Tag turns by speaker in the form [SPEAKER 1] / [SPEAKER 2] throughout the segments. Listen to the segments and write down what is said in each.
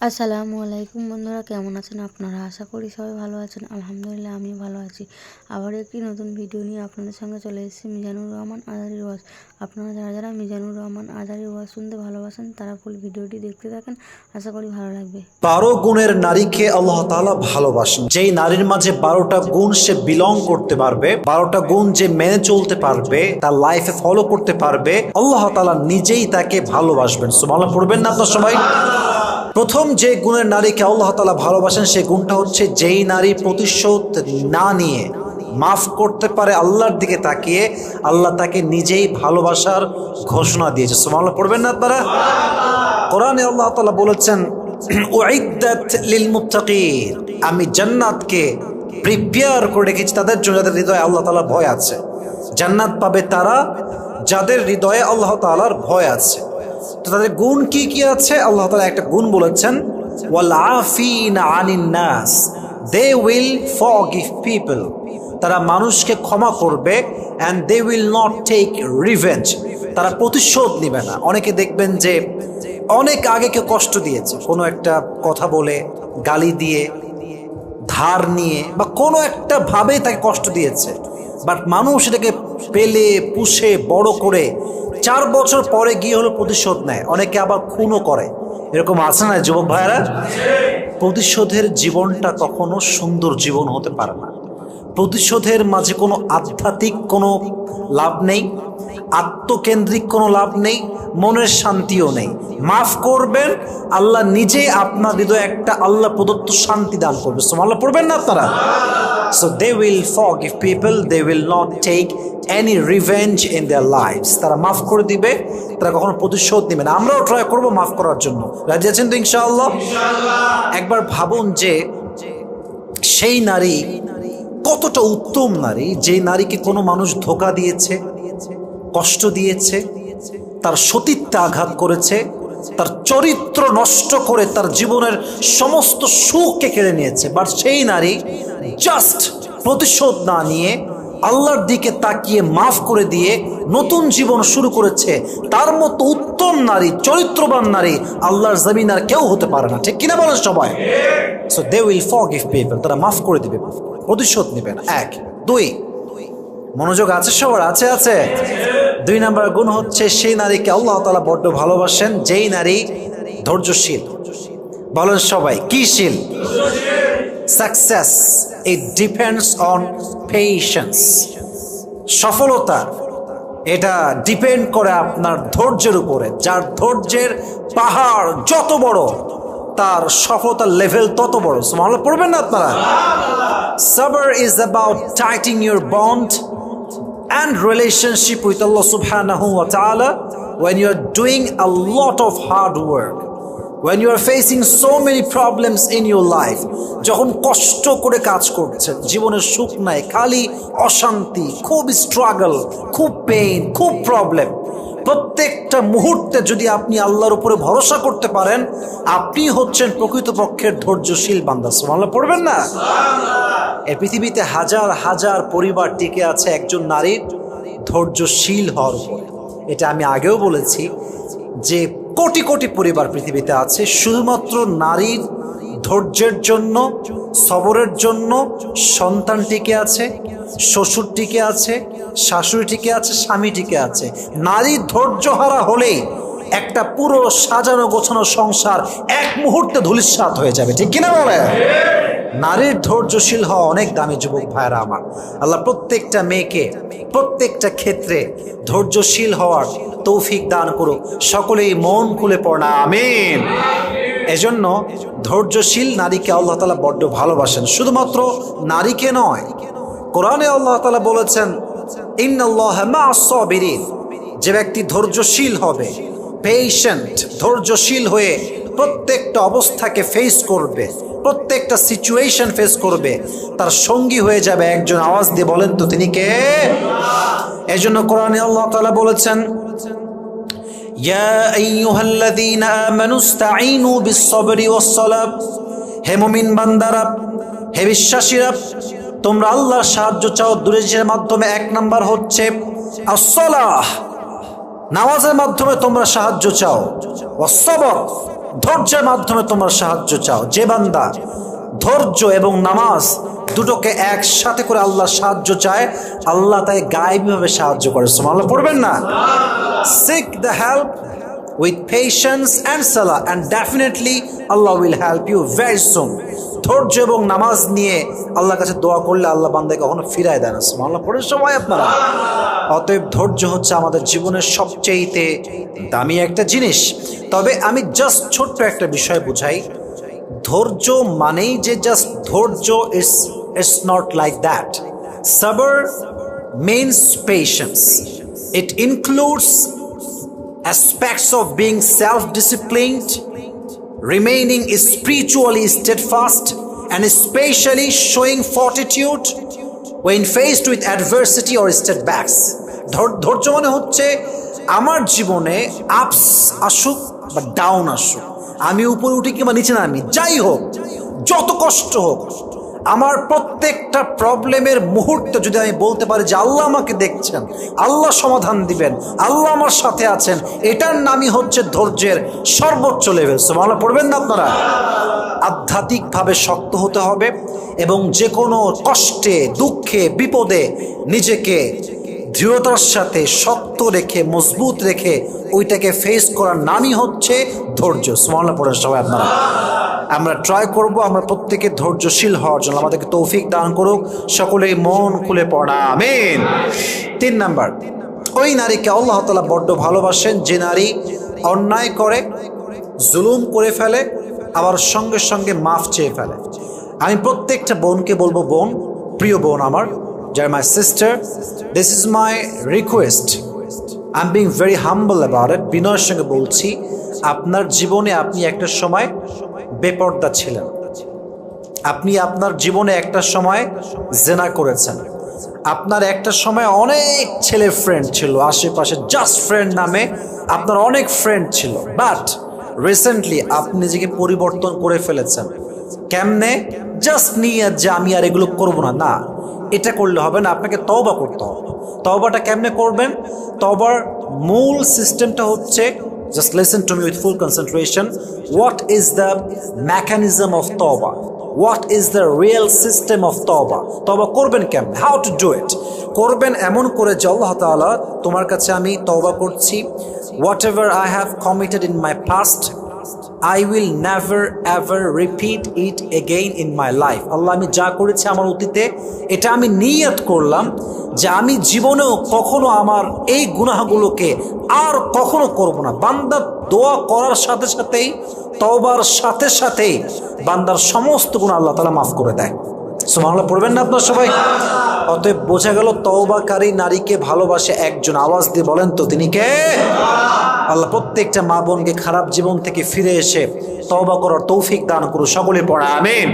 [SPEAKER 1] আসসালামু আলাইকুম বন্ধুরা, কেমন আছেন আপনারা? আশা করি সবাই ভালো আছেন। আলহামদুলিল্লাহ আমি ভালো আছি। আবার একটি নতুন ভিডিও নিয়ে আপনাদের সঙ্গে চলে এসেছি মিজানুর রহমান আজারির ওয়াজ। আপনারা যারা যারা মিজানুর রহমান আজারির ওয়াজ শুনতে ভালোবাসেন তারা ফুল ভিডিওটি দেখতে থাকেন, আশা করি ভালো লাগবে।
[SPEAKER 2] 12 গুণের নারীকে আল্লাহ তাআলা ভালোবাসেন। যেই নারীর মাঝে 12টা গুণ সে বিলং করতে পারবে, 12টা গুণ যে মেনে চলতে পারবে, তার লাইফে ফলো করতে পারবে, আল্লাহ তাআলা নিজেই তাকে ভালোবাসবেন। সুবহানাল্লাহ পড়বেন না আপনারা সবাই? প্রথম যে গুণের নারীকে আল্লাহ তাআলা ভালোবাসেন সেই গুণটা হচ্ছে যেই নারী প্রতিশোধ না নিয়ে মাফ করতে পারে আল্লাহর দিকে তাকিয়ে, আল্লাহ তাকে নিজেই ভালোবাসার ঘোষণা দিয়েছে। সুবহানাল্লাহ পড়বেন না আপনারা? কোরআনে আল্লাহ তাআলা বলেছেন উইদ্দাত লিল মুত্তাকিন, আমি জান্নাতকে প্রিপেয়ার করে রেখেছি তাদের জন্য যাদের হৃদয়ে আল্লাহ তাআলার ভয় আছে। জান্নাত পাবে তারা যাদের হৃদয়ে আল্লাহ তাআলার ভয় আছে। তো তাদের গুণ কি কি আছে? আল্লাহ তাআলা একটা গুণ বলেছেন, ওয়াল আফিনা আনিন নাস, দে উইল ফরগিভ পিপল, তারা মানুষকে ক্ষমা করবে, and they will not take revenge, তারা প্রতিশোধ নেবে না। অনেকে দেখবেন যে অনেক আগে কেউ কষ্ট দিয়েছে, কোনো একটা কথা বলে, গালি দিয়ে, ধার নিয়ে বা কোনো একটা ভাবে তাকে কষ্ট দিয়েছে, বাট মানুষ এটাকে পেলে পুষে বড় করে 4 বছর পরে গিয়ে হলো প্রতিশোধ নেয়। অনেকে আবার খুনও করে। এরকম আছে না যুবক ভাইয়েরা? প্রতিশোধের জীবনটা কখনো সুন্দর জীবন হতে পারে না। প্রতিশোধের মাঝে কোনো আধ্যাত্মিক কোনো লাভ নেই, আত্মকেন্দ্রিক কোনো লাভ নেই, মনের শান্তিও নেই। মাফ করবেন, আল্লাহ নিজে আপনার হৃদয়ে একটা আল্লাহ প্রদত্ত শান্তি দান করবে। সুবহানাল্লাহ পড়বেন না আপনারা? So they will forgive people, they will not take any revenge in their lives. তারা মাফ করে দিবে, তারা কখনো প্রতিশোধ নেবে না। আমরাও ট্রাই করবো মাফ করার জন্য। রাজি আছেন তো ইনশাআল্লাহ? একবার ভাবুন যে সেই নারী কতটা উত্তম নারী, যে নারীকে কোনো মানুষ ধোঁকা দিয়েছে, কষ্ট দিয়েছে, তার সতীত্বে আঘাত করেছে, তার চরিত্র নষ্ট করে তার জীবনের সমস্ত সুখকে কেড়ে নিয়েছে, বাট সেই নারী জাস্ট প্রতিশোধ না নিয়ে আল্লাহর দিকে তাকিয়ে মাফ করে দিয়ে নতুন জীবন শুরু করেছে। তার মতো উত্তম নারী, চরিত্রবান নারী আল্লাহর জমিন আর কেউ হতে পারে না। ঠিক কিনা বলেন সবাই? So they will forgive people, তারা মাফ করে দিবে, প্রতিশোধ নেবে না। 1 2 মনোযোগ আছে সবার? আছে আছে। 2 নাম্বার গুণ হচ্ছে সেই নারীকে আল্লাহ তাআলা বড্ড ভালোবাসেন যেই নারী ধৈর্যশীল। বলেন সবাই, কি শীল? Success it depends on patience. সফলতা এটা ডিপেন্ড করে আপনার ধৈর্যের উপরে। যার ধৈর্যের পাহাড় যত বড়, তার সফলতার লেভেল তত বড়। সুবহানাল্লাহ পড়বেন না আপনারা? Sabr is about tightening your bond and relationship with Allah subhanahu wa ta'ala when you are doing a lot of hard work, when you are facing so many problems in your life, যখন কষ্ট করে কাজ করছেন, জীবনের সুখ নাই, খালি অশান্তি, খুব স্ট্রাগল, খুব পেইন, খুব প্রবলেম, প্রত্যেকটা মুহূর্তে যদি আপনি আল্লাহর উপরে ভরসা করতে পারেন, আপনি হচ্ছেন প্রকৃতপক্ষের ধৈর্যশীল বান্দা। সুবহানাল্লাহ পড়বেন না? এই পৃথিবীতে হাজার হাজার পরিবার টিকে আছে একজন নারীর ধৈর্যশীল হওয়ার উপরে। এটা আমি আগেও বলেছি যে কোটি কোটি পরিবার পৃথিবীতে আছে শুধুমাত্র নারীর ধৈর্যের জন্য, সবরের জন্য সন্তান টিকে আছে, শ্বশুর টিকে আছে, শাশুড়ি টিকে আছে, স্বামী টিকে আছে। নারী ধৈর্যহারা হলেই একটা পুরো সাজানো গোছানো সংসার এক মুহূর্তে ধূলিসাৎ হয়ে যাবে। ঠিক কিনা বলে? নারীর ধৈর্যশীল হওয়া অনেক দামি যুবক ভাইরা আমার। আল্লাহ প্রত্যেকটা মেয়েকে প্রত্যেকটা ক্ষেত্রে ধৈর্যশীল হওয়ার তৌফিক দান করুক। সকলেই মন খুলে পড়া আমিন। এজন্য ধৈর্যশীল নারীকে আল্লাহ তাআলা বড্ড ভালোবাসেন। শুধুমাত্র নারীকে নয়, কোরআনে আল্লাহ তাআলা বলেছেন ইন্নাল্লাহা মা'আস সাবিরিন, যে ব্যক্তি ধৈর্যশীল হবে, পেশেন্ট, ধৈর্যশীল হয়ে প্রত্যেকটা অবস্থাকে ফেস করবে, প্রত্যেকটা সিচুয়েশন ফেস করবে, তার সঙ্গী হয়ে যাবে একজন। আওয়াজ দিয়ে বলেন তো তিনি কে? এজন্য কোরআনে আল্লাহ তাআলা বলেছেন ইয়া আইয়ুহাল্লাযীনা আমানু ইসতাঈনু বিস-সাবরি ওয়াস-সালাহ, হে মুমিন বান্দারা, হে বিশ্বাসীরা, তোমরা আল্লাহর সাহায্য চাও দুরের মাধ্যমে। 1 নাম্বার হচ্ছে আস-সালাহ, নামাজের মাধ্যমে তোমরা সাহায্য চাও। ওয়াস-সাবর, ধৈর্যের মাধ্যমে তোমরা সাহায্য চাও। যে বান্দা ধৈর্য এবং নামাজ দুটোকে একসাথে করে আল্লাহ সাহায্য চায়, আল্লাহ তাই গায়েবীভাবে সাহায্য করে। সুবহানাল্লাহ পড়বেন না? Seek the help with patience and salah and definitely Allah will help you very soon. ধৈর্য এবং নামাজ নিয়ে আল্লাহর কাছে দোয়া করলে আল্লাহ বান্দাকে কখনো ফিরায় দেয় না। সুবহানাল্লাহ পড়ে সবাই আপনারা। অতএব ধৈর্য হচ্ছে আমাদের জীবনের সবচেয়ে দামি একটা জিনিস। তবে আমি জাস্ট ছোট্ট একটা বিষয় বুঝাই, ধৈর্য মানেই যে জাস্ট ধৈর্য, it's not like that. Sabr means patience. It includes aspects of being self-disciplined, remaining spiritually steadfast, and especially showing fortitude when faced with adversity or setbacks. ধৈর্য মানে হচ্ছে আমার জীবনে আপস আসুক বা ডাউন আসুক, আমি উপরে উঠি কিংবা নিচে নামি, যাই হোক, যত কষ্ট হোক, আমার প্রত্যেকটা প্রবলেমের মুহূর্তে যদি আমি বলতে পারি যে আল্লাহ আমাকে দেখছেন, আল্লাহ সমাধান দিবেন, আল্লাহ আমার সাথে আছেন, এটার নামই হচ্ছে ধৈর্যের সর্বোচ্চ লেভেল। সুবহানাল্লাহ পড়বেন না আপনারা? আধ্যাত্মিকভাবে শক্ত হতে হবে এবং যে কোনো কষ্টে, দুঃখে, বিপদে নিজেকে দৃঢ়তার সাথে শক্ত রেখে, মজবুত রেখে ওইটাকে ফেস করার নামই হচ্ছে ধৈর্য। সুবহানাল্লাহ পড়েন সবাই আপনারা। আমরা ট্রাই করব আমরা প্রত্যেকে ধৈর্যশীল হওয়ার জন্য, আমাদেরকে তৌফিক দান করুক। সকলেই মন খুলে পড়া আমিন। 3 নাম্বার, ওই নারীকে আল্লাহ তাআলা বড্ড ভালোবাসেন যে নারী অন্যায় করে, জুলুম করে ফেলে, আবার সঙ্গে সঙ্গে মাফ চেয়ে ফেলে। আমি প্রত্যেকটা বোনকে বলবো, বোন, প্রিয় বোন আমার, যারা my sister, this is my request, I am being very humble about it. বিনয়ের সঙ্গে বলছি, আপনার জীবনে আপনি একটা সময় বেপর্দা ছিলেন, আপনি আপনার জীবনে একটা সময় জেনা করেছেন, আপনার একটা সময় অনেক ছেলে ফ্রেন্ড ছিল আশেপাশে, জাস্ট ফ্রেন্ড নামে আপনার অনেক ফ্রেন্ড ছিল, বাট রিসেন্টলি আপনি নিজেকে পরিবর্তন করে ফেলেছেন। কেমনে? জাস্ট নিয়ে যে আমি আর এগুলো করবো না, না, এটা করলে হবে না, আপনাকে তওবা করতে হবে। তওবাটা কেমনে করবেন? তওবার মূল সিস্টেমটা হচ্ছে, just listen to me with full concentration. What is the mechanism of tawbah? What is the real system of tawbah? তওবা করবেন কেমনে? How to do it? করবেন এমন করে যে আল্লাহ তাআলা, তোমার কাছে আমি তওবা করছি, whatever I have committed in my past, I will never ever repeat it again in my life. আল্লাহ, আমি যা করেছি আমার অতীতে, এটা আমি নিয়ত করলাম যে আমি জীবনেও কখনো আমার এই গুনাহগুলোকে আর কখনো করব না। বান্দা দোয়া করার সাথে সাথেই, তওবার সাথে সাথেই বান্দার সমস্ত গুনাহ আল্লাহ তাআলা মাফ করে দেয়। সুবহানাল্লাহ পড়বেন না আপনারা সবাই? অতএব বোঝা গেল তওবাকারী নারীকে ভালোবাসে একজন। আওয়াজ দিয়ে বলেন তো তিনি কে? আল্লাহ প্রত্যেকটা মা বোনকে খারাপ জীবন থেকে ফিরে এসে তওবা করার তৌফিক দান করুন। সকলে পড়া আমিন।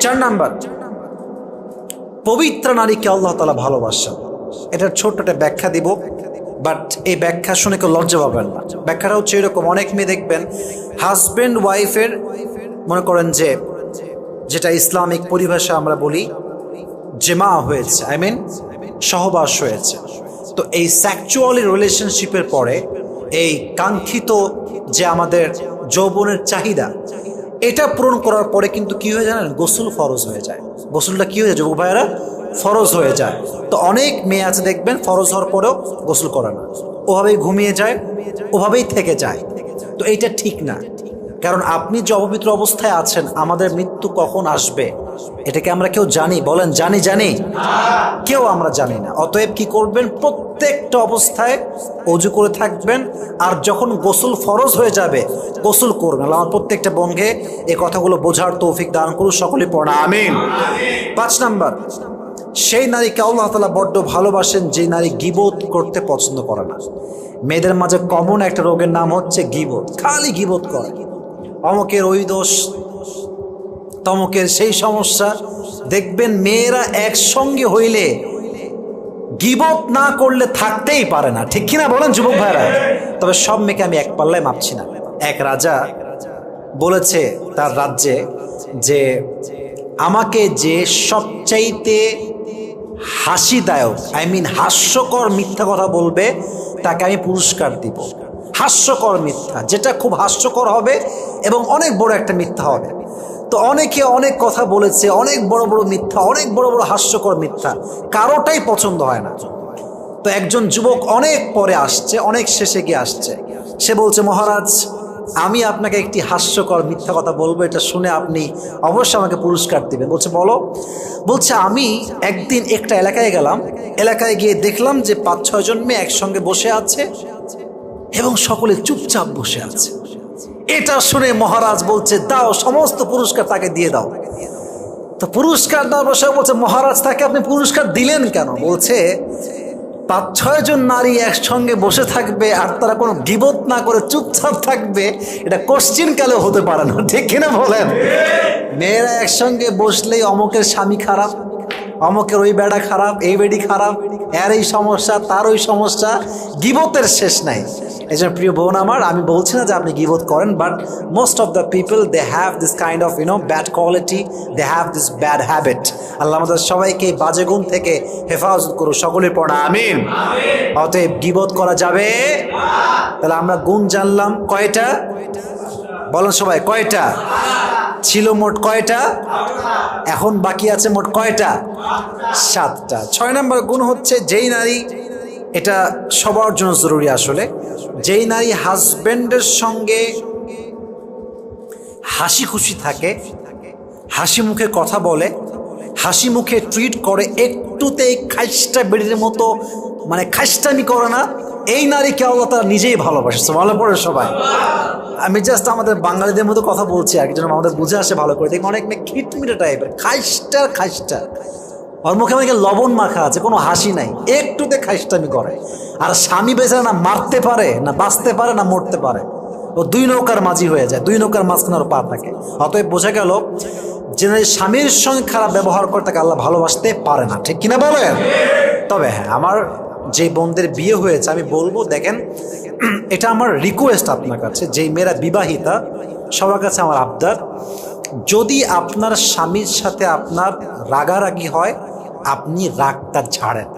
[SPEAKER 2] 4 নাম্বার, পবিত্র নারীকে আল্লাহ তাআলা ভালোবাসেন। এটার ছোট্ট একটা ব্যাখ্যা দিব, বাট এই ব্যাখ্যা শুনে কেউ লজ্জা পাবেন না। ব্যাখ্যাটা হচ্ছে এরকম, অনেক মেয়ে দেখবেন হাজব্যান্ড ওয়াইফের, মনে করেন যে যেটা ইসলামিক পরিভাষা আমরা বলি জেমা হয়েছে, আই মিন সহবাস হয়েছে। তো এই সেক্সুয়ালি রিলেশনশিপের পরে এই কাঙ্ক্ষিত যে আমাদের যৌবনের চাহিদা, এটা পূরণ করার পরে কিন্তু কি হয়ে যায় জানেন? গোসল ফরজ হয়ে যায়। গোসলটা কি হয়ে যায় যুবক ভাইয়েরা? ফরজ হয়ে যায়। তো অনেক মেয়ে আছে দেখবেন ফরজ হওয়ার পরেও গোসল করে না, ওভাবেই ঘুমিয়ে যায়, ওভাবেই থেকে যায়। তো এইটা ঠিক না, কারণ আপনি যে অপবিত্র অবস্থায় আছেন, আমাদের মৃত্যু কখন আসবে এটাকে আমরা কেউ জানি? বলেন, জানি? কেউ আমরা জানি না। অতএব কি করবেন? প্রত্যেকটা অবস্থায় ওযু করে থাকবেন, আর যখন গোসল ফরজ হয়ে যাবে গোসল করবেন। আমার প্রত্যেকটা বোনকে এই কথাগুলো বোঝার তৌফিক দান করুন। সকলে পড়া আমিন। 5 নাম্বার, সেই নারীকে আল্লাহ তাআলা বড্ড ভালোবাসেন যে নারী গীবত করতে পছন্দ করে না। মেয়েদের মাঝে কমন একটা রোগের নাম হচ্ছে গীবত। খালি গীবত করে, অমুকের ওই দোষ, তমুকের সেই সমস্যা। দেখবেন মেয়েরা একসঙ্গে হইলে গীবত না করলে থাকতেই পারে না, ঠিক কিনা বলেন যুবক ভাইরা? তবে সব মেয়েকে আমি এক পাল্লায় মাপছি না। এক রাজা বলেছে তার রাজ্যে যে আমাকে যে সবচাইতে হাসিদায়ক, আই মিন হাস্যকর মিথ্যা কথা বলবে তাকে আমি পুরস্কার দিব। হাস্যকর মিথ্যা, যেটা খুব হাস্যকর হবে এবং অনেক বড় একটা মিথ্যা হবে। তো অনেকে অনেক কথা বলেছে, অনেক বড় বড় মিথ্যা, অনেক বড় বড় হাস্যকর মিথ্যা, কারোটাই পছন্দ হয় না। তো একজন যুবক অনেক পরে আসছে, অনেক শেষে গিয়ে আসছে, সে বলছে, মহারাজ আমি আপনাকে একটি হাস্যকর মিথ্যা কথা বলবো, এটা শুনে আপনি অবশ্যই আমাকে পুরস্কার দিবেন। বলছে বলো। বলছে আমি একদিন একটা এলাকায় গেলাম, এলাকায় গিয়ে দেখলাম যে 5-6 জন মেয়ে একসঙ্গে বসে আছে এবং সকলে চুপচাপ বসে আছে। এটা শুনে মহারাজ বলছে দাও, সমস্ত পুরস্কার তাকে দিয়ে দাও। তো পুরস্কার দেওয়ার বসে বলছে, মহারাজ তাকে আপনি পুরস্কার দিলেন কেন? বলছে 5-6 জন নারী একসঙ্গে বসে থাকবে আর তারা কোনো গীবত না করে চুপচাপ থাকবে, এটা কোশ্চিন কালেও হতে পারে না, ঠিক কিনা বলেন? মেয়েরা একসঙ্গে বসলেই অমুকের স্বামী খারাপ, অমুকের ওই বেড়া খারাপ, এই বেডি খারাপ, এর এই সমস্যা, তার ওই সমস্যা, গীবতের শেষ নাই। এই জন্য প্রিয় বোন আমার, আমি বলছি না যে আপনি গীবত করেন, but most of the people they have this kind of bad quality, they have this bad habit. আল্লাহ আমাদের সবাইকে বাজে গুণ থেকে হেফাজত করুন, সকলের পড়া আমিন। অতএব গীবত করা যাবে। তাহলে আমরা গুণ জানলাম কয়টা? বলেন সবাই, কয়টা ছিল? মোট কয়টা? এখন বাকি আছে মোট কয়টা? 7টা। 6 নম্বর গুণ হচ্ছে, যেই নারী, এটা সবার জন্য জরুরি আসলে, যেই নারী হাজবেন্ডের সঙ্গে হাসি খুশি থাকে, হাসি মুখে কথা বলে, হাসি মুখে ট্রিট করে, একটুতেই খাইস্টা বেড়ির মতো মানে খাইস্টামি করে না, এই নারীকে আল্লাহ তাআলা নিজেই ভালোবাসে। ভালো পড়ে সবাই। আমি জাস্ট আমাদের বাঙালিদের মতো কথা বলছি আর কি, যেন আমাদের বুঝে আসে ভালো করে। দেখি অনেক মেয়ে খিটমিটে টাইপের, খাইস্টা, ওর মুখে আমাকে লবণ মাখা আছে, কোনো হাসি নাই, একটুতে খাইস্টামি করে। আর স্বামী বেচারা না মারতে পারে, না বাঁচতে পারে, না মরতে পারে, ও 2 নৌকার মাঝি হয়ে যায়, 2 নৌকার মাঝখানে ওর পা থাকে। অতএব বোঝা গেল যে স্বামীর সঙ্গে খারাপ ব্যবহার করে তাকে আল্লাহ ভালোবাসতে পারে না, ঠিক কিনা বলেন? তবে হ্যাঁ, আমার যে বোনদের বিয়ে হয়েছে আমি বলবো, দেখেন এটা আমার রিকোয়েস্ট আপনার কাছে, যেই মেয়েরা বিবাহিতা সবার কাছে আমার আবদার, যদি আপনার স্বামীর সাথে আপনার রাগারাগি হয়, আপনি রাগটা ঝাড়েন,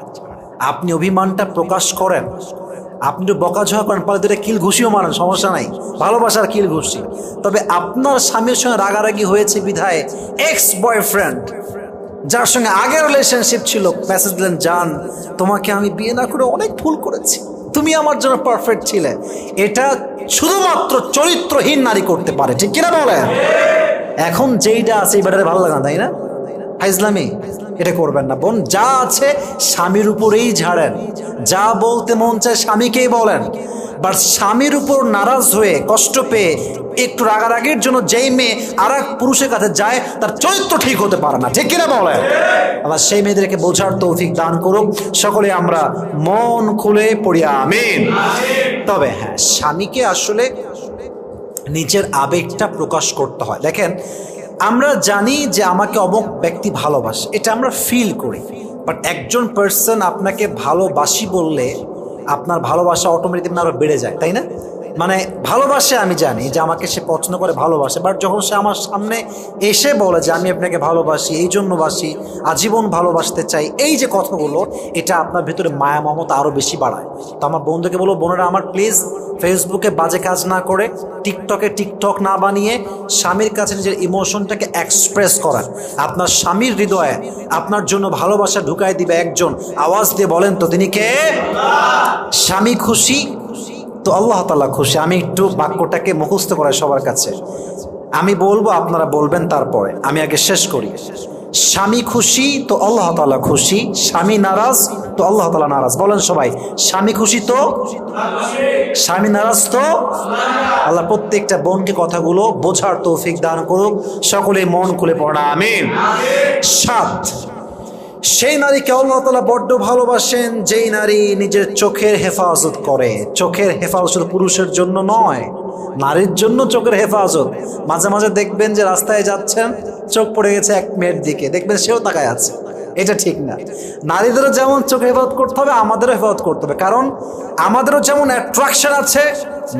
[SPEAKER 2] আপনি অভিমানটা প্রকাশ করেন, আপনি একটু বকাঝকা করেন, পালে 2টা কিল ঘুষিও মারেন, সমস্যা নাই, ভালোবাসার কিল ঘুষি। তবে আপনার স্বামীর সঙ্গে রাগারাগি হয়েছে বিধায় এক্স বয়ফ্রেন্ড, যার সঙ্গে আগের রিলেশনশিপ ছিল, মেসেজ দিলেন, জান তোমাকে আমি বিয়ে না করে অনেক ভুল করেছি, তুমি আমার জন্য পারফেক্ট ছিলে, এটা শুধুমাত্র চরিত্রহীন নারী করতে পারে, ঠিক কিনা বলেন? এখন যেইটা আছে এই ব্যাটারে ভালো লাগে না, তাই না? ফাইজলামি এটা করবেন না বোন। যা আছে স্বামীর উপরেই ঝাড়েন, যা বলতে মন চায় স্বামীকেই বলেন। বাট স্বামীর উপর নারাজ হয়ে, কষ্ট পেয়ে, একটু রাগারাগির জন্য যেই মেয়ে আর এক পুরুষের কাছে যায়, তার চরিত্র ঠিক হতে পারে না, ঠিক কিনা বলেন? আল্লাহ সেই মেয়েদেরকে বোঝার তৌফিক দান করুক। সকলে আমরা মন খুলে পড়ি আমিন। তবে হ্যাঁ, স্বামীকে আসলে নিজের আবেগটা প্রকাশ করতে হয়। দেখেন, আমরা জানি যে আমাকে অমুক ব্যক্তি ভালোবাসে, এটা আমরা ফিল করি, বাট একজন পার্সন আপনাকে ভালোবাসি বললে আপনার ভালোবাসা অটোমেটিক আরো বেড়ে যায়, তাই না? মানে ভালোবাসে, আমি জানি যে আমাকে সে পছন্দ করে, ভালোবাসে, বাট যখন সে আমার সামনে এসে বলে যে আমি আপনাকে ভালোবাসি, এই জন্য বাসি, আজীবন ভালোবাসতে চাই, এই যে কথাগুলো, এটা আপনার ভিতরে মায়া মমতা আরও বেশি বাড়ায়। তো আমার বন্ধুকে বলবো, বোনেরা আমার প্লিজ ফেসবুকে বাজে কাজ না করে, টিকটকে টিকটক না বানিয়ে স্বামীর কাছে নিজের ইমোশনটাকে এক্সপ্রেস করান। আপনার স্বামীর হৃদয়ে আপনার জন্য ভালোবাসা ঢুকাই দিবে একজন, আওয়াজ দিয়ে বলেন তো তিনি কে? স্বামী খুশি তো আল্লাহ তাআলা খুশি। আমি একটু বাক্যটাকে মুখস্থ করাই সবার কাছে, আমি বলবো, আপনারা বলবেন, তারপরে আমি আগে শেষ করি। স্বামী খুশি তো আল্লাহ তাআলা খুশি, স্বামী নারাজ তো আল্লাহ তাআলা নারাজ। বলেন সবাই, স্বামী খুশি তো, স্বামী নারাজ তো আল্লাহ। প্রত্যেকটা বোনকে কথাগুলো বোঝার তৌফিক দান করুক, সকলে মন খুলে পড়া আমিন। 7, সেই নারীকে আল্লাহ তাআলা বড্ড ভালোবাসেন যেই নারী নিজের চোখের হেফাজত করে। চোখের হেফাজত পুরুষের জন্য নয়, নারীর জন্য চোখের হেফাজত। মাঝে মাঝে দেখবেন যে রাস্তায় যাচ্ছেন, চোখ পড়ে গেছে এক মেয়ের দিকে, দেখবেন সেও তাকায় আছে, এটা ঠিক না। নারীদেরও যেমন চোখে হেফাজত করতে হবে, আমাদেরও হেফাজত করতে হবে, কারণ আমাদেরও যেমন অ্যাট্রাকশন আছে,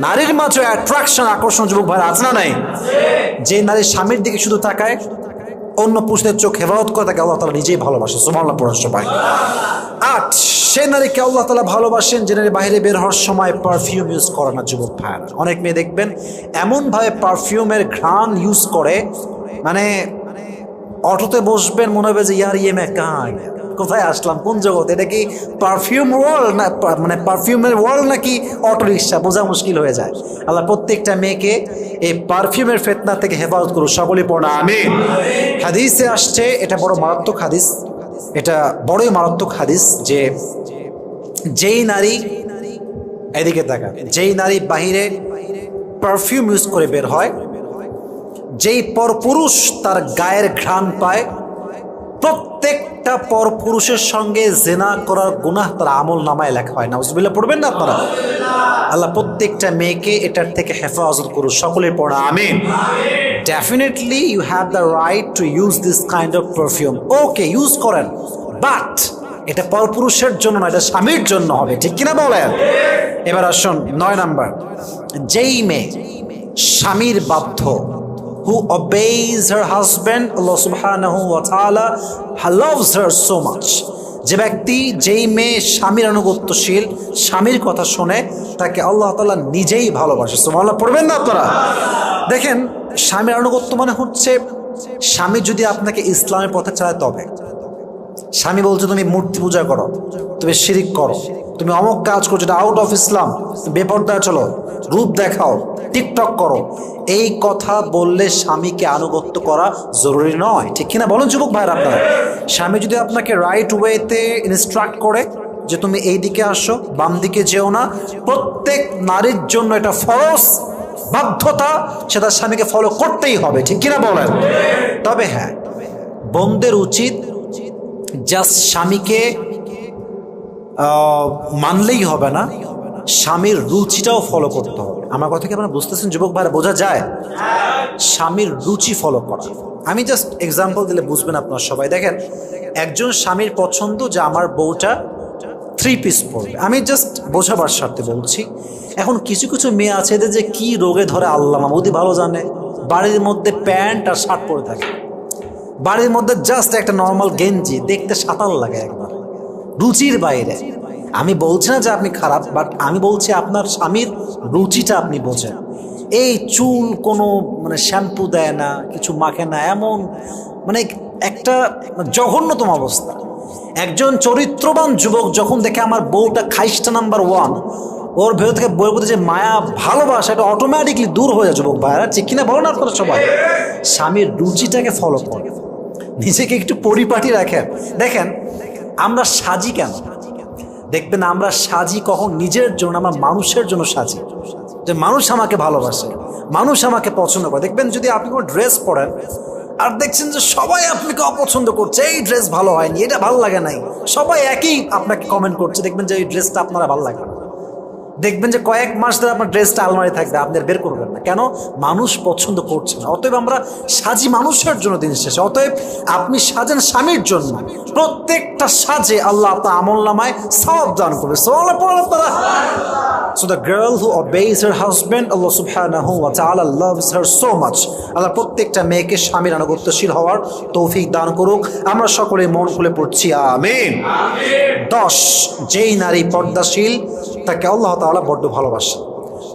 [SPEAKER 2] নারীর মাঝে অ্যাট্রাকশন, আকর্ষণ যুবক ভাই আছে না নাই? যে নারী স্বামীর দিকে শুধু তাকায়, অন্য পুরুষদের চোখ হেফাজত করে তাকে আল্লাহ তাআলা নিজেই ভালোবাসে। সুবহানাল্লাহ পড়ুন সবাই। 8, সে নারীকে আল্লাহ তাআলা ভালোবাসেন যে নারী বাইরে বের হওয়ার সময় পারফিউম ইউজ করে না। যুবক ভাইরা, অনেক মেয়ে দেখবেন এমনভাবে পারফিউমের ঘ্রাণ ইউজ করে, মানে অটোতে বসবেন মনে হবে যে ইয়ার ইয়ে মেকান, কোথায় আসলাম, কোন জগৎ, এটা কি পারফিউম ওয়ার্ল্ড না, মানে পারফিউমের ওয়ার্ল্ড নাকি অটো রিক্সা, বোঝা মুশকিল হয়ে যায়। আল্লাহ প্রত্যেকটা মেয়েকে এই পারফিউমের ফিতনা থেকে হেফাজত করুন, সকলেই পড়া আমিন। হাদিসে আসছে, এটা বড় মারাত্মক হাদিস, এটা বড়ই মারাত্মক হাদিস, যে যেই নারী, এদিকে তাকা, যেই নারী বাহিরে পারফিউম ইউজ করে বের হয়, যেই পরপুরুষ তার গায়ের ঘ্রাণ পায়, প্রত্যেকটা পরপুরুষের সঙ্গে জেনা করার গুনাহ তার আমল নামায় লেখা হয়। নাউজুবিল্লাহ পড়বেন না আপনারা? আল্লাহ প্রত্যেকটা মেয়েকে এটার থেকে হেফাজত করুন, সকলের পড়া আমিন। Definitely you have the right to use this kind of perfume, okay use করেন, বাট এটা পরপুরুষের জন্য না, এটা স্বামীর জন্য হবে, ঠিক কিনা বলেন? এবার আসুন 9 নাম্বার, যেই মেয়ে স্বামীর বাধ্য, who obeys her husband, Allah subhanahu wa ta'ala loves her so much, যে ব্যক্তি, যেই মেয়ে স্বামীর আনুগত্যশীল, স্বামীর কথা শোনে, তাকে আল্লাহ তাআলা নিজেই ভালোবাসে। সুবহানাল্লাহ পড়বেন না আপনারা? দেখেন, স্বামীর আনুগত্য মানে হচ্ছে, স্বামী যদি আপনাকে ইসলামের পথে চালায়, তবে স্বামী বলছে তুমি মূর্তি পূজা করো, তুমি শিরিক করো, তুমি অমুক কাজ করছো, এটা আউট অফ ইসলাম, বেপরদা চলো, রূপ দেখাও, টিকটক করো, এই কথা বললে স্বামীকে আনুগত্য করা জরুরি নয়, ঠিক কিনা বলুন যুবক ভাইরা আপনারা? স্বামী যদি আপনাকে রাইট ওয়েতে ইনস্ট্রাক্ট করে যে তুমি এই দিকে আসো, বাম দিকে যেও না, প্রত্যেক নারীর জন্য এটা ফরজ, বাধ্যতা, সেটা স্বামীকে ফলো করতেই হবে, ঠিক কিনা বলেন? তবে হ্যাঁ, বোনদের উচিত জাস্ট স্বামীকে মানলেই হবে না, স্বামীর রুচিটাও ফলো করতে হবে। আমার কথা কি আপনারা বুঝতেছেন যুবক ভাইরা? বোঝা যায়? স্বামীর রুচি ফলো করা, আমি জাস্ট এক্সাম্পল দিলে বুঝবেন আপনারা সবাই। দেখেন, একজন স্বামীর পছন্দ যে আমার বউটা 3 পিস পরবে, আমি জাস্ট বোঝাবার স্বার্থে বলছি। এখন কিছু কিছু মেয়ে আছে এদের যে কি রোগে ধরে আল্লাহ মাহমুদি ভালো জানে, বাড়ির মধ্যে প্যান্ট আর শার্ট পরে থাকে, বাড়ির মধ্যে জাস্ট একটা নর্মাল গেঞ্জি, দেখতে সাতাল লাগে একবার, রুচির বাইরে। আমি বলছি না যে আপনি খারাপ, বাট আমি বলছি আপনার স্বামীর রুচিটা আপনি বোঝেন। এই চুল কোনো মানে শ্যাম্পু দেয় না, কিছু মাখে না, এমন মানে একটা জঘন্যতম অবস্থা। একজন চরিত্রবান যুবক যখন দেখে আমার বউটা খাইস্টা নাম্বার 1, ওর ভেতর থেকে বইয়ের প্রতি যে মায়া ভালোবাসা, এটা অটোমেটিকলি দূর হয়ে যায় যুবক ভাইরা, ঠিক কিনা বলেন আপনারা সবাই? স্বামীর রুচিটাকে ফলো করে নিজেকে একটু পরিপাটি রাখেন। দেখেন, আমরা সাজি কেন? দেখবেন আমরা সাজি কখন নিজের জন্য, আমরা মানুষের জন্য সাজি, যে মানুষ আমাকে ভালোবাসে, মানুষ আমাকে পছন্দ করে। দেখবেন যদি আপনি কোনো ড্রেস পরেন আর দেখছেন যে সবাই আপনাকে অপছন্দ করছে, এই ড্রেস ভালো হয়নি, এটা ভালো লাগে নাই, সবাই একই আপনাকে কমেন্ট করছে, দেখবেন যে এই ড্রেসটা আপনারা ভালো লাগে না। দেখবেন যে কয়েক মাস ধরে আপনার ড্রেসটা আলমারি থাকবে, আপনি বের করবেন না, কেন? মানুষ পছন্দ করছে না। অতএব আমরা সাজি মানুষের জন্য দিন শেষে। অতএব আপনি সাজেন স্বামীর জন্য, প্রত্যেকটা সাজে আল্লাহ আপনার আমলনামায় সওয়াব দান করবে। সুবহানাল্লাহ পড়ুন আপনারা। So the girl who obeys her husband, Allah subhanahu wa ta'ala loves her so much. আল্লাহ প্রত্যেকটা মেয়েকে স্বামীর আনুগত্যশীল হওয়ার তৌফিক দান করুক। আমরা সকলে মন খুলে পড়ছি আমিন। 10, যেই নারী পর্দাশীল তাকে আল্লাহ তাআলা বড্ড ভালোবাসে।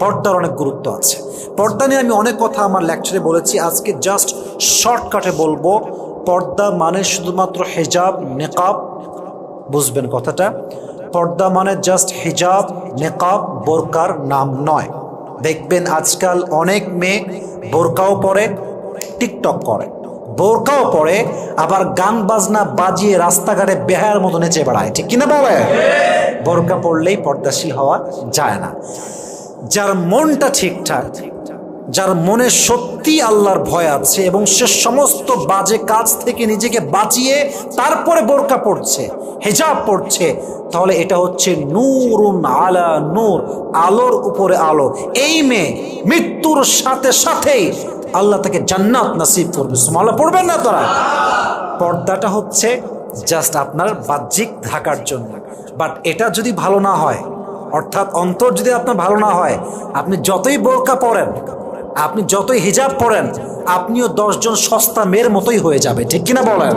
[SPEAKER 2] পর্দার অনেক গুরুত্ব আছে। পর্দা নিয়ে আমি অনেক কথা আমার লেকচারে বলেছি, আজকে জাস্ট শর্টকাটে বলবো। পর্দা মানে শুধুমাত্র হিজাব, নেকাব, বুঝবেন কথাটা? পর্দা মানে জাস্ট হিজাব, নেকাব, বোরকার নাম নয়। দেখবেন আজকাল অনেক মেয়ে বোরকাও পরে, টিকটক করে, বোরকাও পরে, আবার গান বাজনা বাজিয়ে রাস্তাঘাটে বেহায়ার মতো নেচে বেড়ায়, ঠিক কিনা বলে? বোরকা পড়লেই পর্দাশীল হওয়া যায় না। যার মনটা ঠিকঠাক, যার মনে সত্যি আল্লাহর ভয় আছে এবং সে সমস্ত বাজে কাজ থেকে নিজেকে বাঁচিয়ে তারপরে বোরকা পড়ছে, হিজাব পড়ছে, তাহলে এটা হচ্ছে নূরুন আলা নূর, আলোর উপরে আলো। এই মেয়ে মৃত্যুর সাথে সাথেই আল্লাহ তাকে জান্নাত নসিব করবে। সুবহানাল্লাহ পড়বেন না তারা? পর্দাটা হচ্ছে জাস্ট আপনার বাহ্যিক ঢাকার জন্য, বাট এটা যদি ভালো না হয়, অর্থাৎ অন্তর যদি আপনার ভালো না হয়, আপনি যতই বোরকা পরেন আপনি যতই হিজাব পড়েন আপনিও 10 জন সস্তা মেয়ের মতোই হয়ে যাবে, ঠিক কিনা বলেন?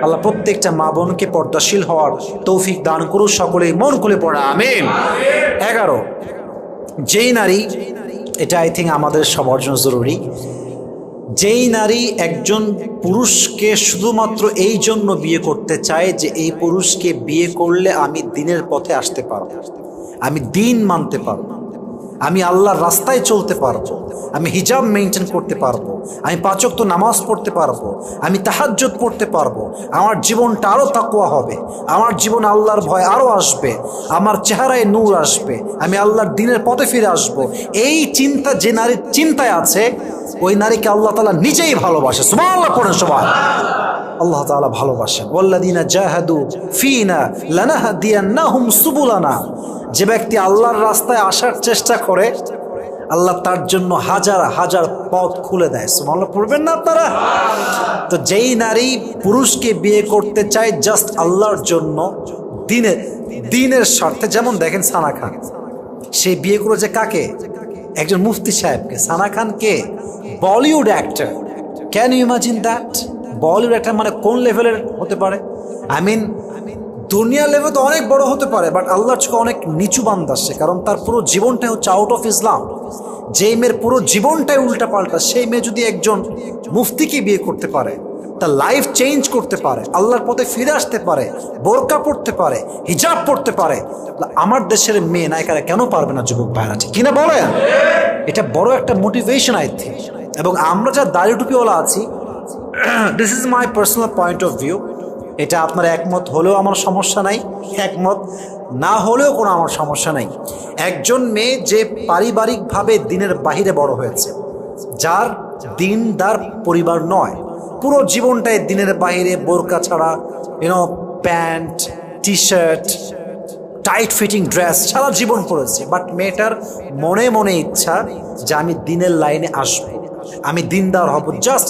[SPEAKER 2] আল্লাহ প্রত্যেকটা মা বোনকে পর্দাশীল হওয়ার তৌফিক দান করুন, সকলেই মন খুলে পড়ে আমিন। 11, যেই নারী, এটা আই থিঙ্ক আমাদের সবার জন্য জরুরি, যেই নারী একজন পুরুষকে শুধুমাত্র এই জন্য বিয়ে করতে চায় যে এই পুরুষকে বিয়ে করলে আমি দ্বীনের পথে আসতে পারবো, আমি দ্বীন মানতে পারবো, আমি আল্লাহর রাস্তায় চলতে পারবো, আমি হিজাব মেনটেন করতে পারবো, আমি 5 ওয়াক্ত নামাজ পড়তে পারবো, আমি তাহাজ্জুদ পড়তে পারবো, আমার জীবনটা আরও তাকওয়া হবে, আমার জীবন আল্লাহর ভয় আরও আসবে, আমার চেহারায় নূর আসবে, আমি আল্লাহর দ্বীনের পথে ফিরে আসবো, এই চিন্তা যে নারীর চিন্তায় আছে ওই নারীকে আল্লাহ তাআলা নিজেই ভালোবাসে। সুবহানাল্লাহ পড়েন সবাই। আল্লাহ তাআলা ভালোবাসেন। ওয়াল্লাযীনা জাহাদু ফীনা লানাহদিয়ান্নাহুম সুবুলানা। যে ব্যক্তি আল্লাহর রাস্তায় আসার চেষ্টা করে আল্লাহ তার জন্য হাজার হাজার পথ খুলে দেয়। সুবহানাল্লাহ পড়বেন না আপনারা? তো যেই নারী পুরুষকে বিয়ে করতে চায় জাস্ট আল্লাহর জন্য, দ্বীনের স্বার্থে, যেমন দেখেন সানা খান, সে বিয়ে করেছে কাকে? একজন মুফতি সাহেবকে। সানা খান কে? Bollywood actor. Can you imagine that? Bollywood actor মানে কোন লেভেলের হতে পারে? আই মিন দুনিয়া লেভেল তো অনেক বড় হতে পারে, বাট আল্লাহর চোখে অনেক নিচু বান্দা সে, কারণ তার পুরো জীবনটাই হচ্ছে আউট অফ ইসলাম। যেই মেয়ের পুরো জীবনটাই উল্টা পাল্টা, সেই মেয়ে যদি একজন মুফতিকে বিয়ে করতে পারে, তার লাইফ চেঞ্জ করতে পারে, আল্লাহর পথে ফিরে আসতে পারে, বোরকা পড়তে পারে, হিজাব পড়তে পারে, আমার দেশের মেয়ে নায়িকারা কেন পারবে না? যুবক ভাইরা, ঠিক কিনা বলেন? এটা বড় একটা মোটিভেশন আই থিঙ্ক। এবং আমরা যা দাড়ি টুপিওয়ালা আছি, this is my personal point of view, এটা আপনার একমত হলেও আমার সমস্যা নাই, একমত না হলেও কোনো আমার সমস্যা নাই। একজন মেয়ে যে পারিবারিকভাবে দ্বীনের বাহিরে বড় হয়েছে, যার দ্বীনদার পরিবার নয়, পুরো জীবনটাই দ্বীনের বাহিরে বোরকা ছাড়া, pant, T shirt, tight fitting dress সারা জীবন পরেছে, বাট মেয়েটার মনে মনে ইচ্ছা যে আমি দ্বীনের লাইনে আসবো, আমি দ্বীনদার হব, just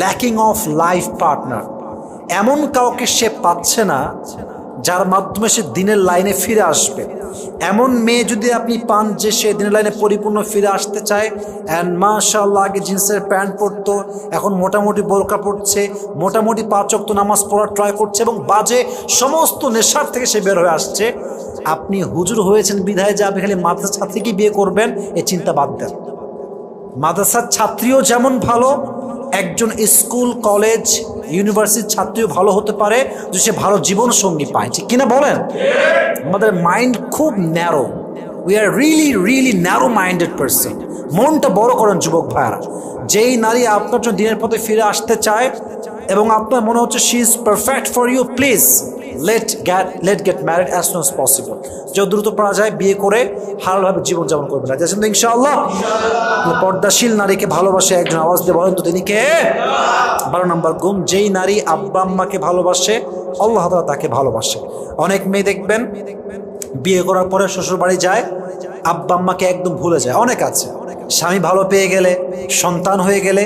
[SPEAKER 2] lacking of life partner. এমন কাউকে সে পাচ্ছে না যার মাধ্যমে সে দ্বীনের লাইনে ফিরে আসবে। এমন মেয়ে যদি আপনি পান যে সে দ্বীনের লাইনে পরিপূর্ণ ফিরে আসতে চায়, অ্যান্ড মাশাআল্লাহ আগে জিন্সের প্যান্ট পরতো, এখন মোটামুটি বোরকা পড়ছে, মোটামুটি 5 ওয়াক্ত নামাজ পড়ার ট্রাই করছে, এবং বাজে সমস্ত নেশার থেকে সে বের হয়ে আসছে, আপনি হুজুর হয়েছেন বিধায় যে আপনি খালি মাদ্রাসা ছাত্রীকে বিয়ে করবেন, এই চিন্তা বাদ দেন। মাদ্রাসার ছাত্রীও যেমন ভালো, একজন স্কুল কলেজ ইউনিভার্সিটির ছাত্রীও ভালো হতে পারে যদি সে ভালো জীবন সঙ্গী পায়, ঠিক কিনা বলেন? আমাদের মাইন্ড খুব narrow, we are really narrow minded person. মনটা বড় করেন যুবক ভাইয়ারা। যেই নারী আপনার জন্য দিনের পথে ফিরে আসতে চায় এবং আপনার মনে হচ্ছে she is perfect for you, please let get married as soon as possible. যত দ্রুত পারা যায় বিয়ে করে হালালভাবে জীবনযাপন করবেন। দেখেন তো ইনশাআল্লাহ। পর্দাশীল নারীকে ভালোবাসে একজন, আওয়াজ দিয়ে বলেন তো তিনি কে? 12 নম্বর গুণ, যেই নারী আব্বা আম্মাকে ভালোবাসে আল্লাহ তাআলা তাকে ভালোবাসে। অনেক মেয়ে দেখবেন বিয়ে করার পরে শ্বশুর বাড়ি যায়, আব্বা আম্মাকে একদম ভুলে যায়। অনেক আছে, স্বামী ভালো পেয়ে গেলে, সন্তান হয়ে গেলে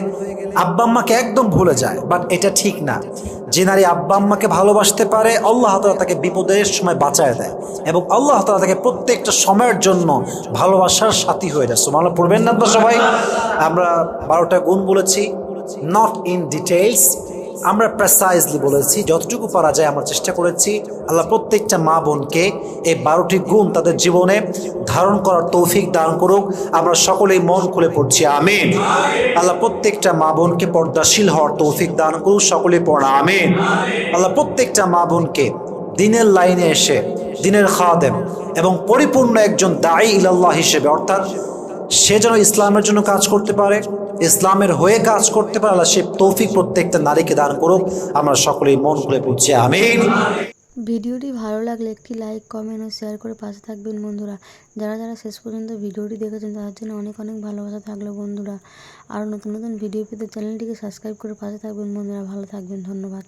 [SPEAKER 2] আব্বা আম্মাকে একদম ভুলে যায়, বাট এটা ঠিক না। যে নারী আব্বা আম্মাকে ভালোবাসতে পারে আল্লাহ তাআলা তাকে বিপদের সময় বাঁচায় দেয়, এবং আল্লাহ তাআলা তাকে প্রত্যেকটা সময়ের জন্য ভালোবাসার সাথী হয়ে যায়। সুবহানাল্লাহ পড়বেন না তো সবাই? আমরা 12টা গুণ বলেছি, নট ইন ডিটেইলস, আমরা প্রেসাইজলি বলেছি, যতটুকু পারা যায় আমরা চেষ্টা করেছি। আল্লাহ প্রত্যেকটা মা বোনকে এই 12টি গুণ তাদের জীবনে ধারণ করার তৌফিক দান করুক। আমরা সকলেই মন খুলে পড়ছি আমিন। আল্লাহ প্রত্যেকটা মা বোনকে পর্দাশীল হওয়ার তৌফিক দান করুক, সকলেই পড়া আমিন। আল্লাহ প্রত্যেকটা মা বোনকে দ্বীনের লাইনে এসে দ্বীনের খাদেম এবং পরিপূর্ণ একজন দাঈ ইলাল্লাহ হিসেবে, অর্থাৎ সে যেন ইসলামের জন্য কাজ করতে পারে, ইসলামের হয়ে কাজ করতে পারে, আল্লাহ সে তৌফিক প্রত্যেকটা নারীকে দান করুক। আমরা সকলেই মন খুলে পড়ছি আমিন।
[SPEAKER 1] ভিডিওটি ভালো লাগলে একটি লাইক, কমেন্ট ও শেয়ার করে পাশে থাকবেন বন্ধুরা। যারা যারা শেষ পর্যন্ত ভিডিওটি দেখেছেন তাদের জন্য অনেক অনেক ভালোবাসা থাকলো বন্ধুরা। আর নতুন নতুন ভিডিও পেতে চ্যানেলটিকে সাবস্ক্রাইব করে পাশে থাকবেন বন্ধুরা। ভালো থাকবেন, ধন্যবাদ।